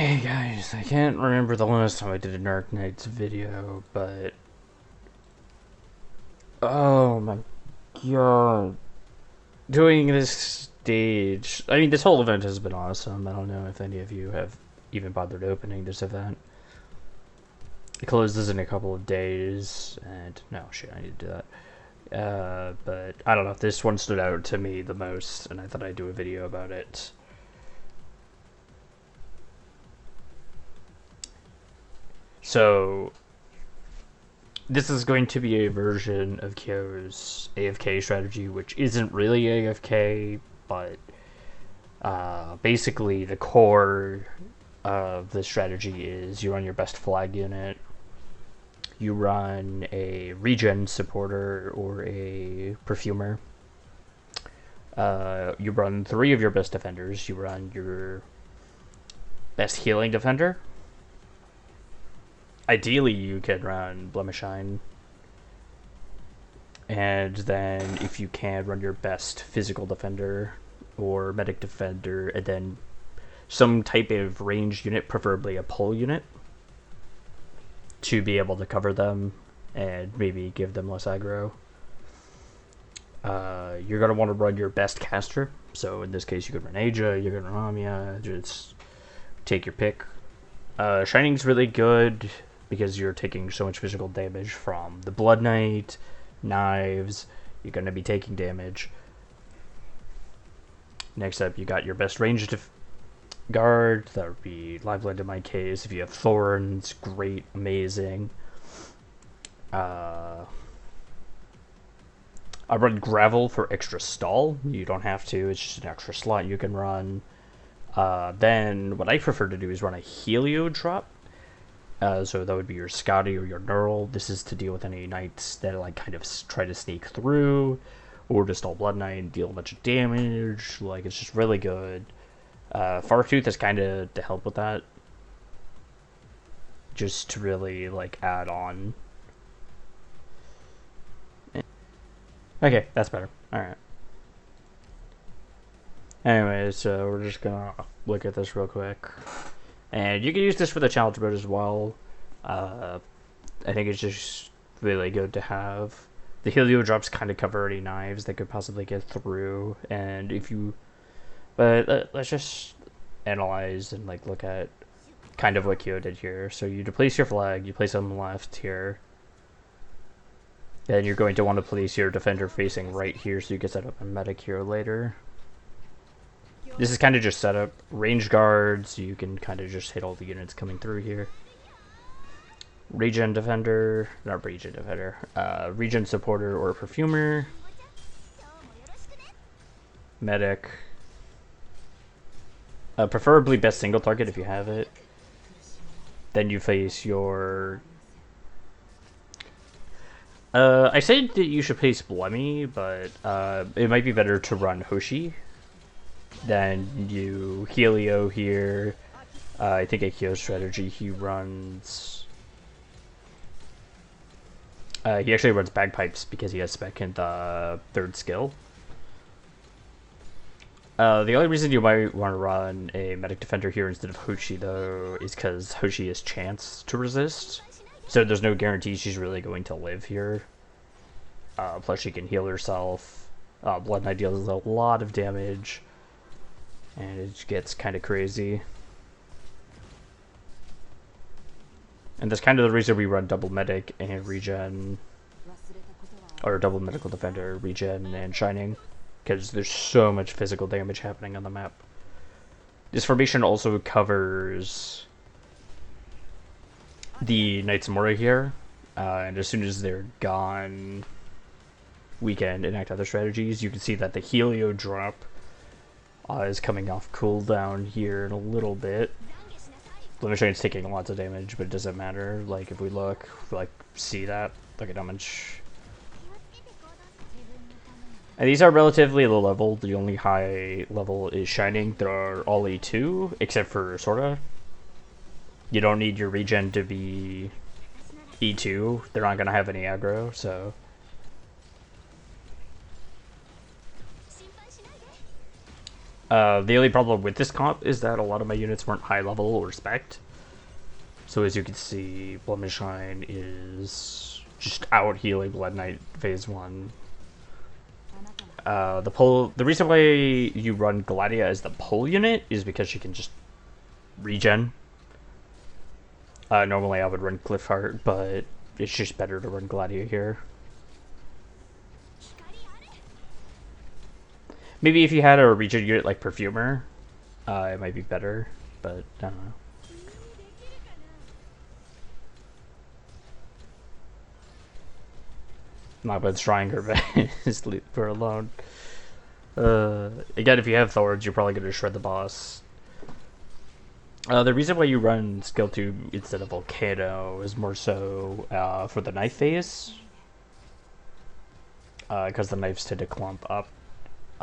Okay, guys, I can't remember the last time I did an Arknights video, but oh my god, doing this stage. I mean, this whole event has been awesome. I don't know if any of you have even bothered opening this event. It closes in a couple of days, and no, shit, I need to do that. But I don't know, this one stood out to me the most, and I thought I'd do a video about it. So, this is going to be a version of Kyo's AFK strategy, which isn't really AFK, but basically the core of the strategy is you run your best flag unit, you run a regen supporter or a perfumer, you run 3 of your best defenders, you run your best healing defender. Ideally, you can run Blemishine, and then if you can, run your best physical defender or medic defender, and then some type of ranged unit, preferably a pull unit, to be able to cover them and maybe give them less aggro. You're going to want to run your best caster, so in this case you could run Aja, you could run Amia, just take your pick. Shining's really good because you're taking so much physical damage from the Blood Knight, knives, you're going to be taking damage. Next up, you got your best ranged guard, that would be Liveland in my case. If you have Thorns, great, amazing. I run Gravel for extra stall, you don't have to, it's just an extra slot you can run. Then what I prefer to do is run a Helio drop. So that would be your Scotty or your Neural. This is to deal with any knights that like kind of try to sneak through, or just all Blood Knight and deal a bunch of damage. Like, it's just really good. Fartooth is kind of to help with that, just to really like add on. Okay, that's better. All right. Anyways, so we're just gonna look at this real quick. And you can use this for the challenge mode as well. I think it's just really good to have. The Helio drops kind of cover any knives that could possibly get through. And if you... But let's just analyze and like look at kind of what Kyo did here. So you place your flag, you place it on the left here. And you're going to want to place your defender facing right here so you can set up a medic here later. This is kind of just set up. Range guards, you can kind of just hit all the units coming through here. Regen defender, not regen defender, regen supporter or perfumer. Medic. Preferably best single target if you have it. Then you face your... I said that you should place Blemmy, but it might be better to run Hoshi. Then you Helio here. I think a Kyo strategy he runs. He actually runs bagpipes because he has spec in the 3rd skill. The only reason you might want to run a medic defender here instead of Hoshi though is because Hoshi has chance to resist, so there's no guarantee she's really going to live here. Plus she can heal herself. Blood Knight deals a lot of damage. And it gets kind of crazy. And that's kind of the reason we run double medic and regen. Or double medical defender, regen, and shining. Because there's so much physical damage happening on the map. This formation also covers the Knights of Mora here. And as soon as they're gone, we can enact other strategies. You can see that the Helio drop is coming off cooldown here in a little bit. Blemishine's taking lots of damage, but it doesn't matter. Like, if we look, like, see that? Look at how much. And these are relatively low level. The only high level is Shining. They're all E2, except for Sorta. You don't need your regen to be E2. They're not going to have any aggro, so... The only problem with this comp is that a lot of my units weren't high level or spec'd. So as you can see, Blood and Shine is just out healing Blood Knight phase 1. The reason why you run Gladia as the pull unit is because she can just regen. Normally I would run Cliffheart, but it's just better to run Gladia here. Maybe if you had a regen unit like Perfumer, it might be better, but I don't know. Not been trying her best, leave her alone. Again, if you have Thorns, you're probably going to shred the boss. The reason why you run Skill 2 instead of Volcano is more so for the knife phase. Because the knives tend to clump up.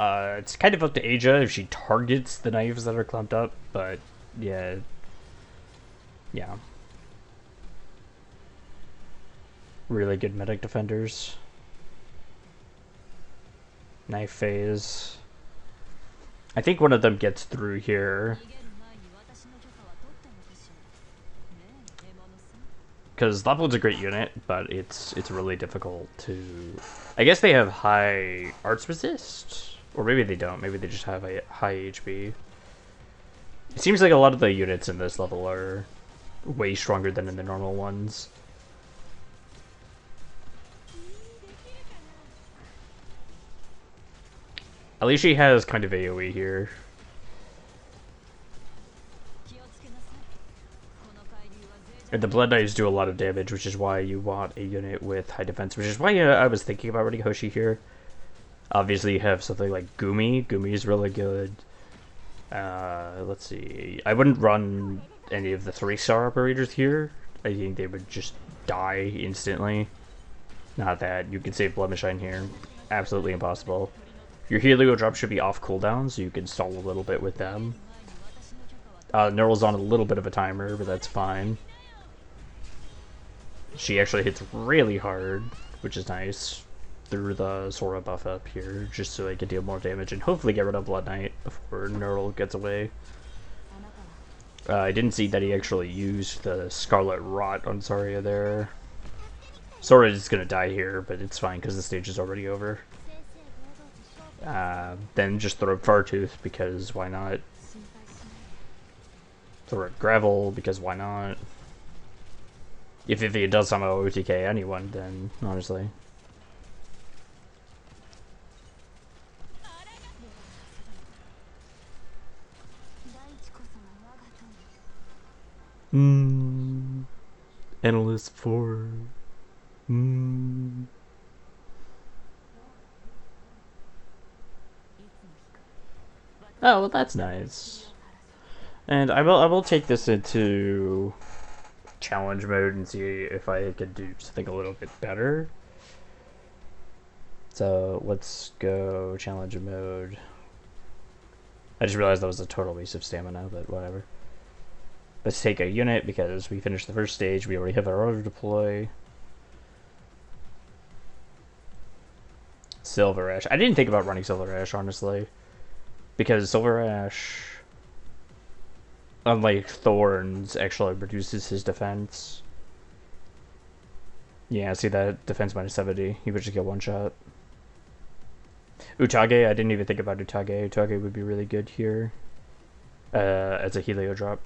It's kind of up to Aja if she targets the knives that are clumped up, but yeah. Yeah. Really good medic defenders. Knife phase. I think one of them gets through here. Because Lopun's a great unit, but it's really difficult to... I guess they have high arts resist? Or maybe they don't. Maybe they just have a high HP. It seems like a lot of the units in this level are way stronger than in the normal ones. At least she has kind of AoE here. And the Blood Knights do a lot of damage, which is why you want a unit with high defense, which is why I was thinking about running Hoshi here. Obviously you have something like Gumi. Gumi is really good. Let's see. I wouldn't run any of the 3-star operators here. I think they would just die instantly. Not that. You can save Blood and Shine here. Absolutely impossible. Your Helio drop should be off cooldown, so you can stall a little bit with them. Neural's on a little bit of a timer, but that's fine. She actually hits really hard, which is nice, through the Sora buff up here, just so I can deal more damage and hopefully get rid of Blood Knight before Neural gets away. I didn't see that he actually used the Scarlet Rot on Zarya there. Sora is going to die here, but it's fine because the stage is already over. Then just throw Fartooth, because why not? Throw Gravel, because why not? If it does somehow OTK anyone, then honestly. NL-S-4. Oh, well, that's nice. And I will take this into challenge mode and see if I can do something a little bit better. So let's go challenge mode. I just realized that was a total waste of stamina, but whatever. Let's take a unit because we finished the first stage. We already have our auto deploy. Silver Ash. I didn't think about running Silver Ash, honestly. Because Silver Ash, unlike Thorns, actually reduces his defense. Yeah, see that? Defense minus 70. He would just get one shot. Utage, I didn't even think about Utage. Utage would be really good here. As a Helio drop.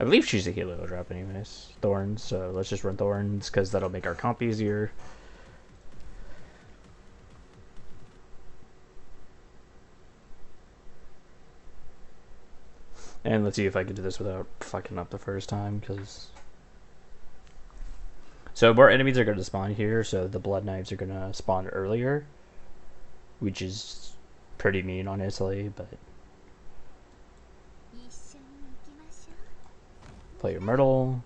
I believe she's a Helio drop anyways. Thorns, so let's just run Thorns, because that'll make our comp easier. And let's see if I can do this without fucking up the first time, because... So more enemies are going to spawn here, so the Blood Knives are going to spawn earlier. Which is pretty mean, honestly, but... Play your Myrtle.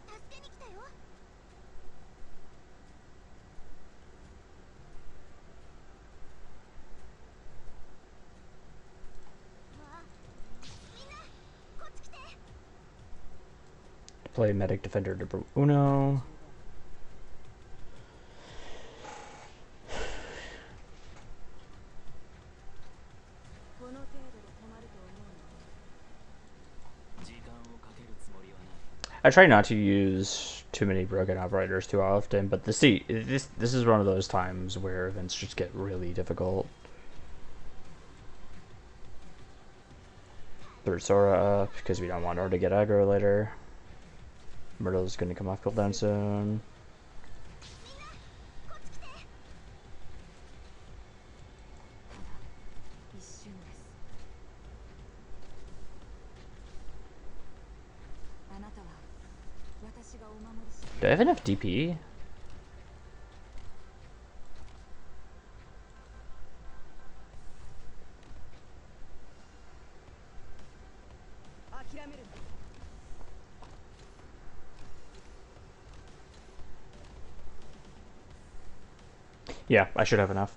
Play Medic Defender number uno. I try not to use too many broken operators too often, but this is one of those times where events just get really difficult. Third Sora up, because we don't want her to get aggro later. Myrtle's gonna come off cooldown soon. Do I have enough DP? Yeah, I should have enough.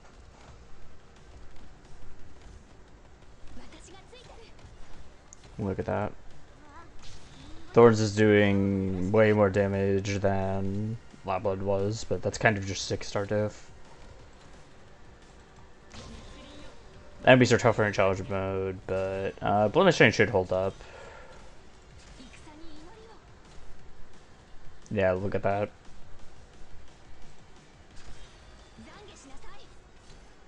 Look at that. Thorns is doing way more damage than Loudblood was, but that's kind of just 6-star diff. Enemies are tougher in challenge mode, but Blemish Chain should hold up. Yeah, look at that.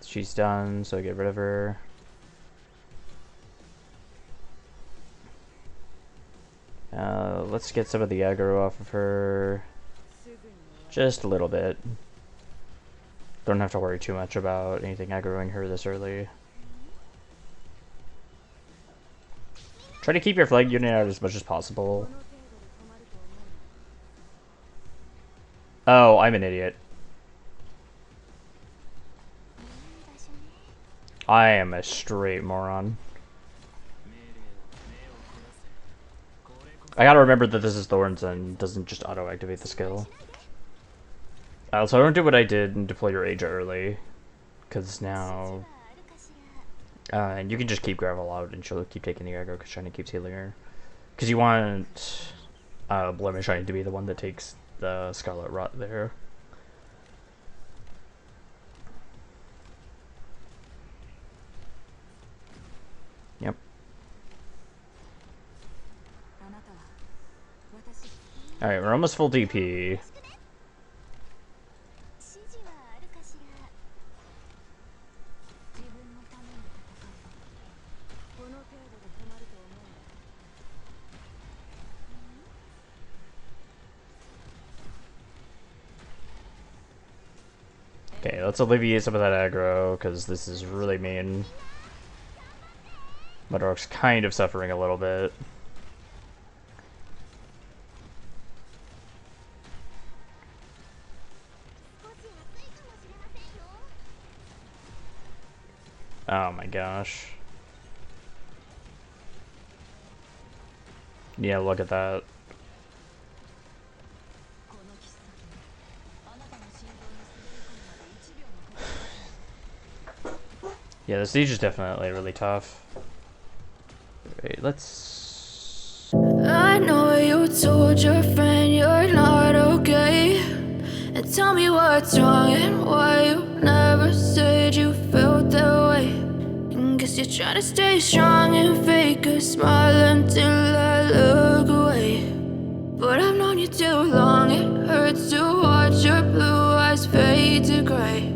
She's done, so get rid of her. Let's get some of the aggro off of her. Just a little bit. Don't have to worry too much about anything aggroing her this early. Try to keep your flag unit out as much as possible. Oh, I'm an idiot. I am a straight moron. I gotta remember that this is Thorns and doesn't just auto-activate the skill. So don't do what I did and deploy your Aja early. Because now... and you can just keep Gravel out and she'll keep taking the aggro because Shiny keeps healing her. Because you want Blemish Shiny to be the one that takes the Scarlet Rot there. Yep. Alright, we're almost full DP. Okay, let's alleviate some of that aggro, because this is really mean. Mudork's kind of suffering a little bit. Oh my gosh. Yeah, look at that. Yeah, the siege is definitely really tough. Wait, let's... I know you told your friend you're not okay, and tell me what's wrong and why you never said you felt that way. And guess you're trying to stay strong and fake a smile until I look away. But I've known you too long, it hurts to watch your blue eyes fade to gray.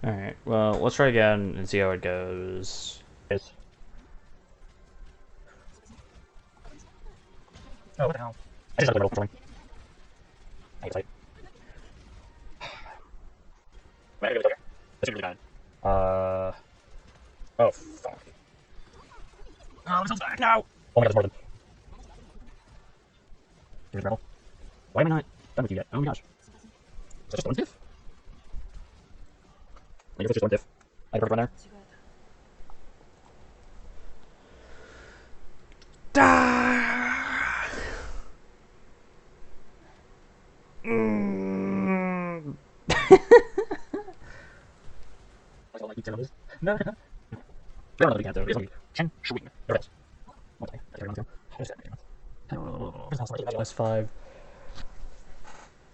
Alright, well, let's try again and see how it goes. Yes. Oh, what the hell? I just had to roll for something. I hate sight. Am I gonna go here? This is really bad. Oh, fuck. Oh, this is back now! Oh my god, there's more than... Here's Rebel. Why am I not done with you yet? Oh my gosh. Is that just one diff? I guess it's just one diff. I had a perfect run there. No. No, we can't though. It's only 10 swing. +5.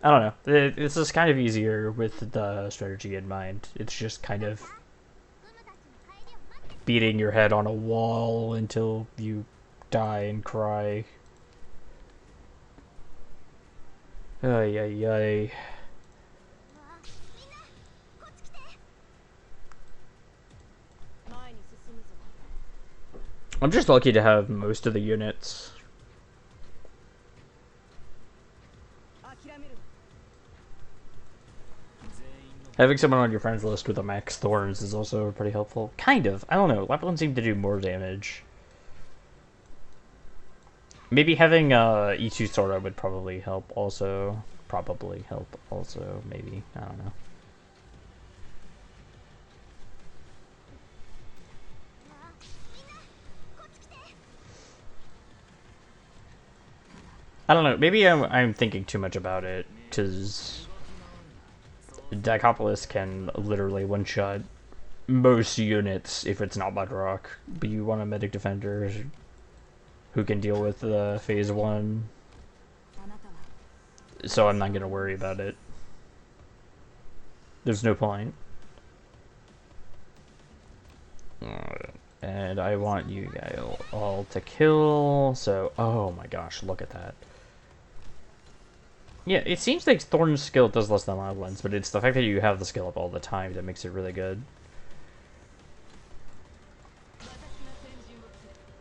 I don't know. This is kind of easier with the strategy in mind. It's just kind of beating your head on a wall until you die and cry. Ay, ay, ay. I'm just lucky to have most of the units. Having someone on your friends list with a max thorns is also pretty helpful. Kind of. I don't know. Weapons seem to do more damage. Maybe having E2 Sora would probably help also. Maybe. I don't know. I don't know. Maybe I'm thinking too much about it, because Dichopolis can literally one-shot most units if it's not Bedrock. But you want a medic defender who can deal with phase 1. So I'm not going to worry about it. There's no point. And I want you guys all to kill, so... Oh my gosh, look at that. Yeah, it seems like Thorn's skill does less than Madeline's, but it's the fact that you have the skill up all the time that makes it really good.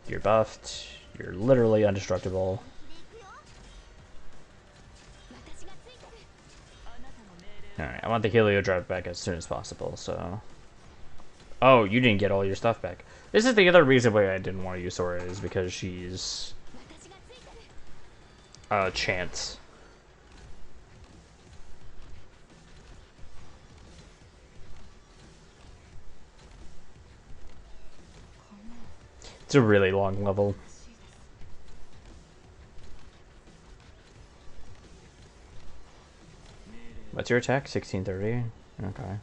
You're buffed. You're literally indestructible. Alright, I want the Helio Drive back as soon as possible, so... Oh, you didn't get all your stuff back. This is the other reason why I didn't want to use Sora, is because she's... Chance. It's a really long level. What's your attack? 1630? Okay.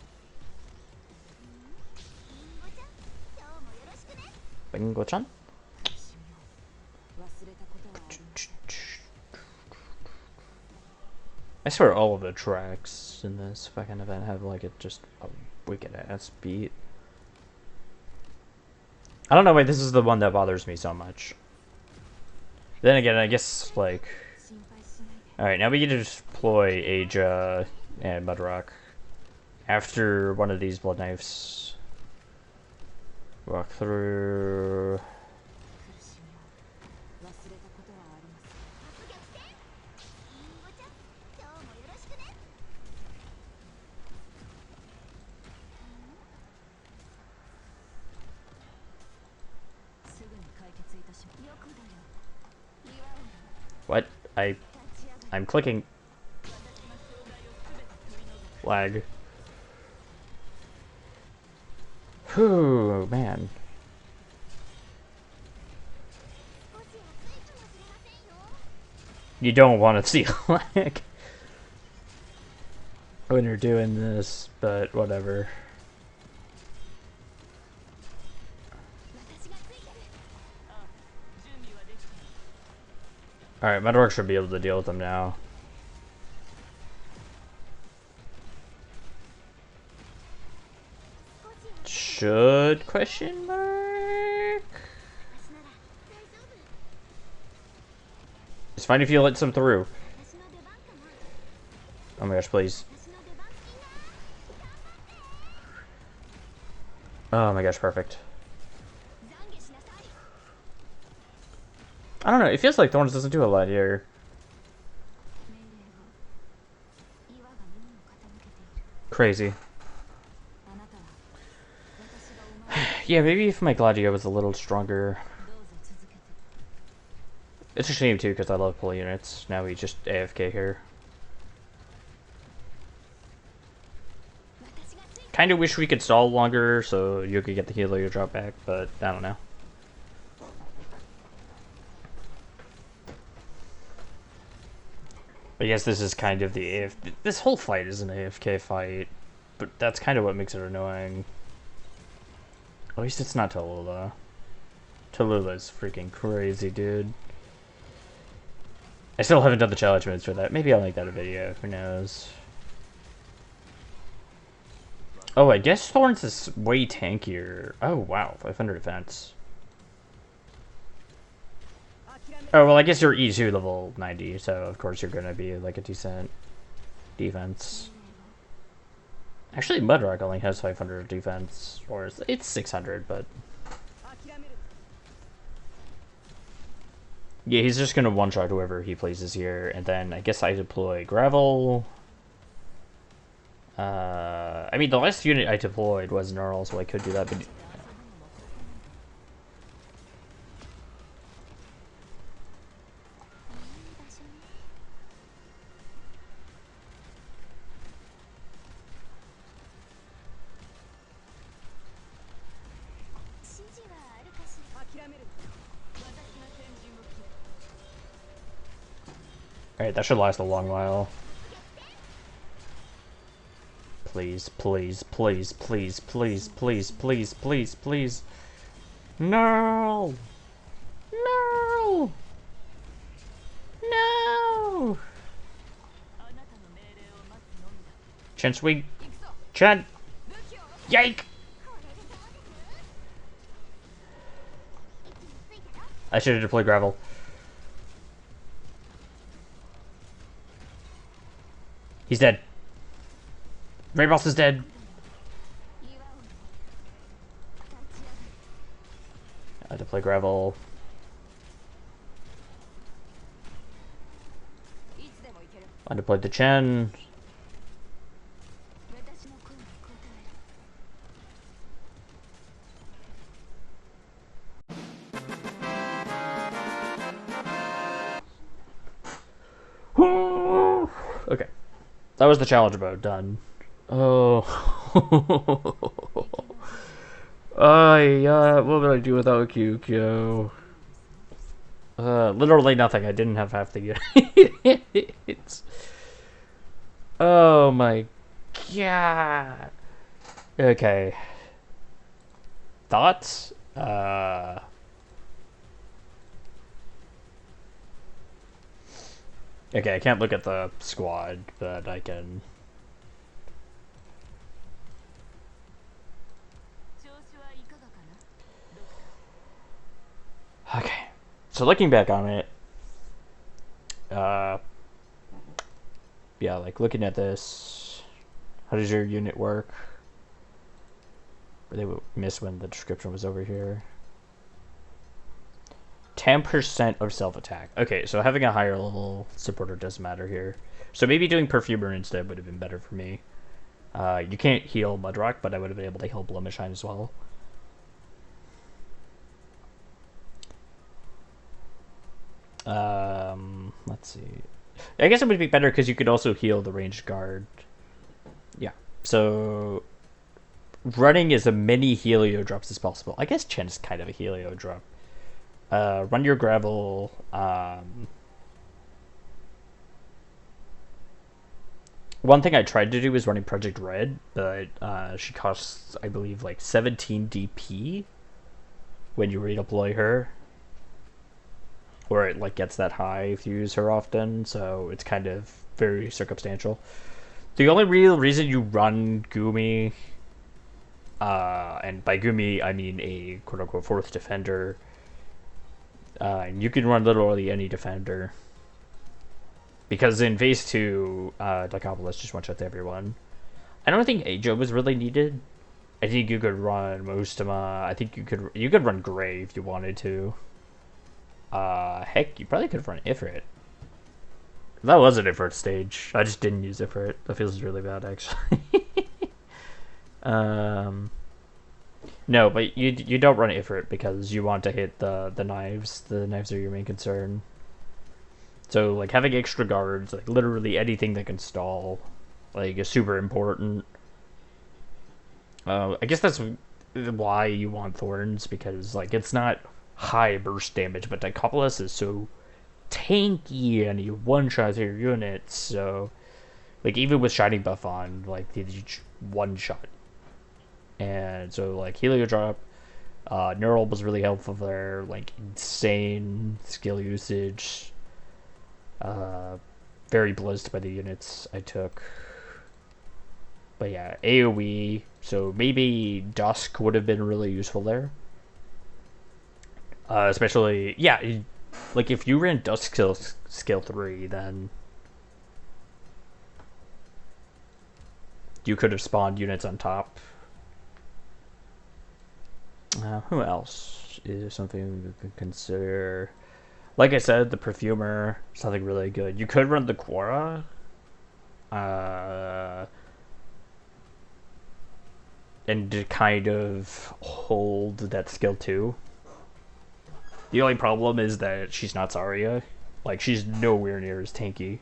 Bingo-chan? I swear all of the tracks in this fucking event have like just a wicked ass beat. I don't know why this is the one that bothers me so much. Then again, I guess like... Alright, now we get to deploy Aja and Mudrock after one of these blood knives. Walk through... What? I'm clicking. Lag. Whew, man. You don't want to see lag when you're doing this, but whatever. Alright, Medrock should be able to deal with them now. Should? Question mark? It's fine if you let some through. Oh my gosh, please. Oh my gosh, perfect. I don't know, it feels like Thorns doesn't do a lot here. Crazy. Yeah, maybe if my Gladio was a little stronger. It's a shame too, because I love pull units. Now we just AFK here. Kinda wish we could stall longer so you could get the Helio drop back, but I don't know. I guess this is kind of the this whole fight is an AFK fight, but that's kind of what makes it annoying. At least it's not total though. Tallulah's freaking crazy, dude. I still haven't done the challenge modes for that. Maybe I'll make that a video. Who knows? Oh, I guess Thorns is way tankier. Oh, wow. 500 defense. Oh, well, I guess you're E2 level 90, so of course you're going to be like a decent defense. Actually, Mudrock only has 500 defense, or it's 600, but... Yeah, he's just going to one-shot whoever he places here, and then I guess I deploy Gravel. I mean, the last unit I deployed was Gnarl, so I could do that, but... Alright, that should last a long while. Please, please, please, please, please, please, please, please, please. No! No! No! Chen swing. Chen! Yike! I should have deployed Gravel. He's dead. Ray Boss is dead. I deploy Gravel. I deployed the Chen. Okay. That was the challenge mode, done. Oh. What would I do without QQ? Literally nothing. I didn't have half the units. Oh my god. Okay. Thoughts? Okay, I can't look at the squad, but I can... Okay, so looking back on it, yeah, like looking at this, how does your unit work? They would miss when the description was over here. 10% of self-attack. Okay, so having a higher level supporter doesn't matter here. So maybe doing Perfumer instead would have been better for me. You can't heal Mudrock, but I would have been able to heal Blemish as well. Let's see. I guess it would be better because you could also heal the ranged guard. Yeah, so running as many Helio drops as possible. I guess Chen is kind of a Helio drop. Run your Gravel. One thing I tried to do was running Project Red, but she costs, I believe, like 17 DP when you redeploy her. Or it like gets that high if you use her often, so it's kind of very circumstantial. The only real reason you run Gumi, and by Gumi I mean a quote-unquote fourth defender, you can run literally any defender. Because in phase 2, Dichopolis just one-shot everyone. I don't think Ajo was really needed. I think you could run Mostama. I think you could run Gray if you wanted to. Heck, you probably could run Ifrit. That was an Ifrit stage. I just didn't use Ifrit. That feels really bad, actually. No, but you don't run Ifrit because you want to hit the knives. The knives are your main concern. So, like, having extra guards, like, literally anything that can stall, like, is super important. I guess that's why you want Thorns, because, like, it's not high burst damage, but Dichopolis is so tanky and you one-shot your units, so, like, even with Shining Buff on, like, they each one-shot. And so, like, Helio drop, Neural was really helpful there, like insane skill usage. Very blessed by the units I took. But yeah, AoE, so maybe Dusk would have been really useful there. Especially, yeah, like if you ran Dusk skill 3, then you could have spawned units on top. Who else is something we can consider? Like I said, the Perfumer, something really good. You could run the Quora. And to kind of hold that skill 2. The only problem is that she's not Zarya. Like, she's nowhere near as tanky.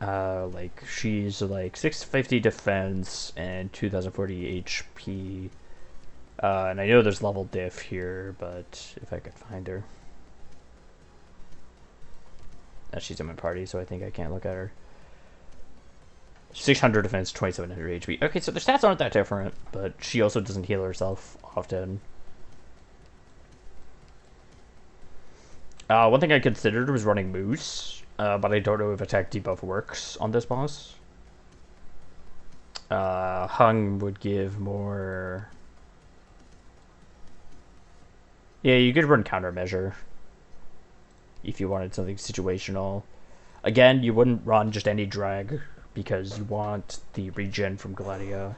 Like, she's like 650 defense and 2040 HP. And I know there's level diff here, but if I could find her. She's in my party, so I think I can't look at her. 600 defense, 2700 HP. Okay, so the stats aren't that different, but she also doesn't heal herself often. One thing I considered was running Moose, but I don't know if attack debuff works on this boss. Hung would give more... Yeah, you could run countermeasure if you wanted something situational. Again, you wouldn't run just any drag because you want the regen from Gladia.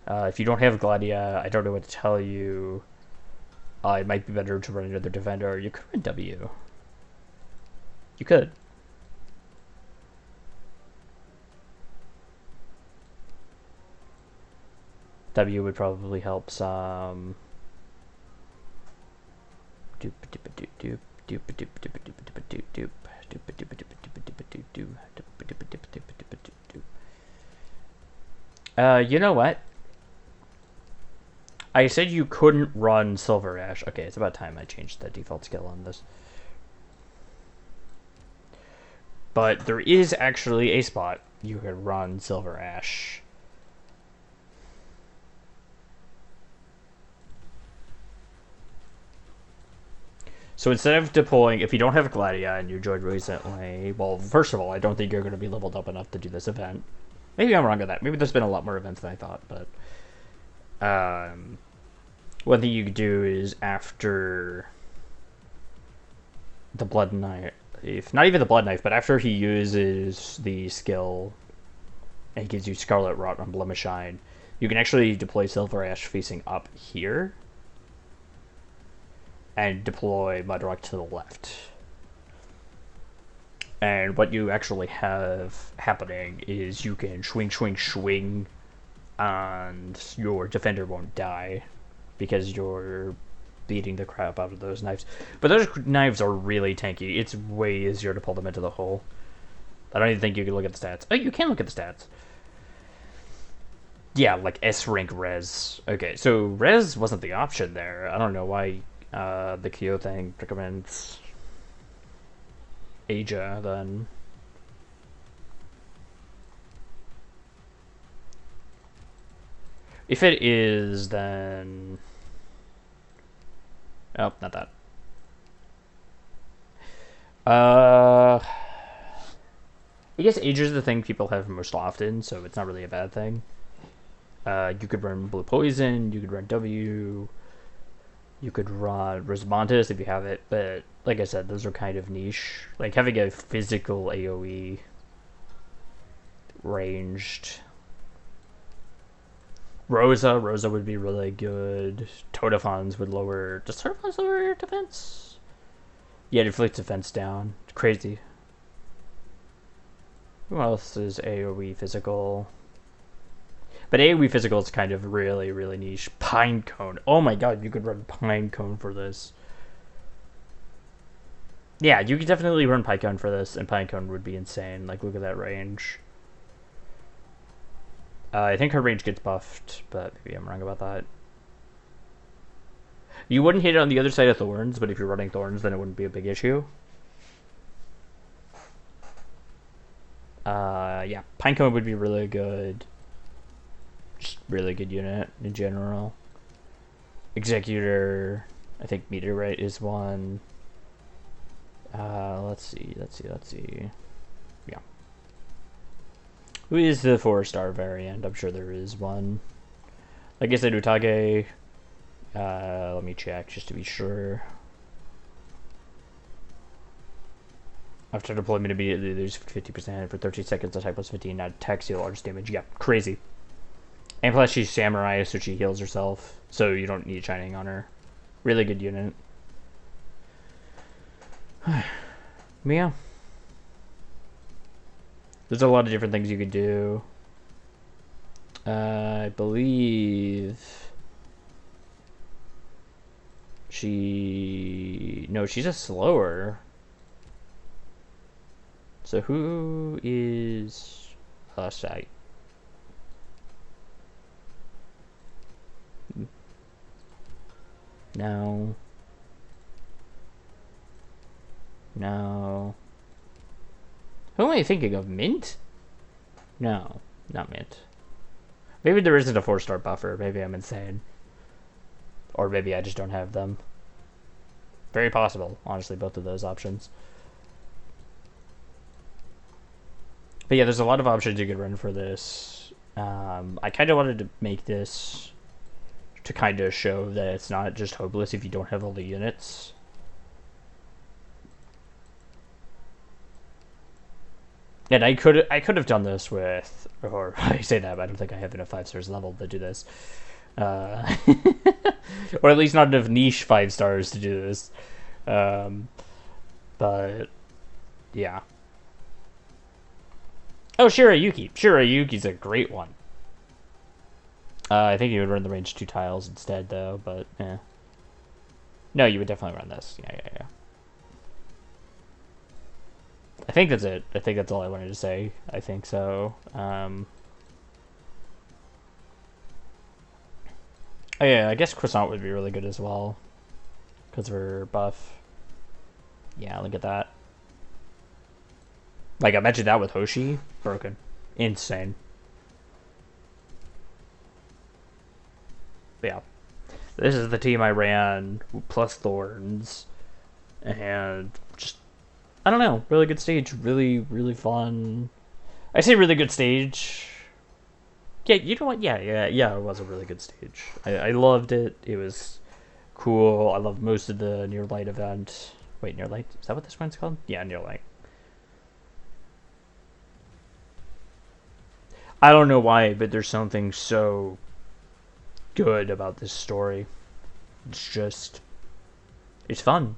If you don't have Gladia, I don't know what to tell you. It might be better to run another defender. You could run W. You could. W would probably help some. You know what? I said you couldn't run Silver Ash. Okay, it's about time I changed the default skill on this. But there is actually a spot you could run Silver Ash. So instead of deploying, if you don't have Gladia and you joined recently, well, first of all, I don't think you're going to be leveled up enough to do this event. Maybe I'm wrong on that. Maybe there's been a lot more events than I thought, but... one thing you could do is after the Blood Knife, if not even the Blood Knife, but after he uses the skill and he gives you Scarlet Rot on Blemish Shine, you can actually deploy Silver Ash facing up here and deploy Mudrock to the left. And what you actually have happening is you can swing, and your defender won't die because you're beating the crap out of those knives. But those knives are really tanky. It's way easier to pull them into the hole. I don't even think you can look at the stats. Oh, you can look at the stats. Yeah, like S rank res. Okay, so res wasn't the option there. I don't know why the Kyo thing recommends Aja then. If it is, then... Oh, not that. I guess Age is the thing people have most often, so it's not really a bad thing. You could run Blue Poison, you could run W, you could run Rosmontis if you have it, but like I said, those are kind of niche. Like having a physical AoE ranged... Rosa would be really good. Totafons would lower... Does Totafons lower your defense? Yeah, it inflicts defense down. It's crazy. Who else is AoE physical? But AoE physical is kind of really, really niche. Pinecone. Oh my god, you could run Pinecone for this. Yeah, you could definitely run Pinecone for this, and Pinecone would be insane. Like, look at that range. I think her range gets buffed, but maybe I'm wrong about that. You wouldn't hit it on the other side of Thorns, but if you're running Thorns, then it wouldn't be a big issue. Yeah, Pinecone would be really good. Just really good unit in general. Executor, I think Meteorite is one. Let's see. Yeah. Who is the 4-star variant? I'm sure there is one. Like I said, Utage. Let me check just to be sure. After deployment immediately, there's 50% for 13 seconds. Attack plus 15. Attack steal large damage. Yeah, crazy. And plus she's samurai, so she heals herself. So you don't need shining on her. Really good unit. Yeah. There's a lot of different things you could do. I believe she's a slower. So who is site? No. Who am I thinking of? Mint? No, not Mint. Maybe there isn't a 4-star buffer. Maybe I'm insane. Or maybe I just don't have them. Very possible, honestly, both of those options. But yeah, there's a lot of options you could run for this. I kind of wanted to make this to kind of show that it's not just hopeless if you don't have all the units. And I could have done this with, or I say that, but I don't think I have enough 5 stars level to do this. Or at least not enough niche 5 stars to do this. But yeah. Oh, Shirayuki. Shirayuki's a great one. I think you would run the range 2 tiles instead, though, but yeah. No, you would definitely run this. Yeah. I think that's it. I think that's all I wanted to say. I think so. Oh yeah, I guess Croissant would be really good as well. Because of her buff. Yeah, look at that. Like, imagine that with Hoshi. Broken. Insane. But yeah. This is the team I ran, plus Thorns. And just, I don't know, really good stage. Really, really fun. I say really good stage. Yeah, you know what? Yeah, it was a really good stage. I loved it. It was cool. I loved most of the Near Light event. Wait, Near Light? Is that what this one's called? Yeah, Near Light. I don't know why, but there's something so good about this story. It's fun.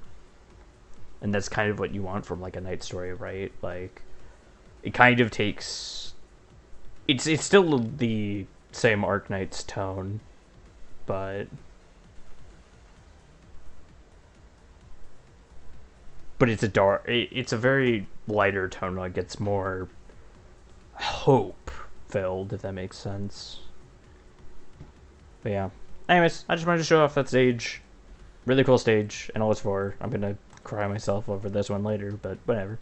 And that's kind of what you want from like a Knight story, right? Like, it kind of takes, it's still the same Arknights tone, but it's a very lighter tone. Like, it's more hope filled, if that makes sense. But yeah. Anyways, I just wanted to show off that stage. Really cool stage, NL-S-4. I'm gonna cry myself over this one later, but whatever.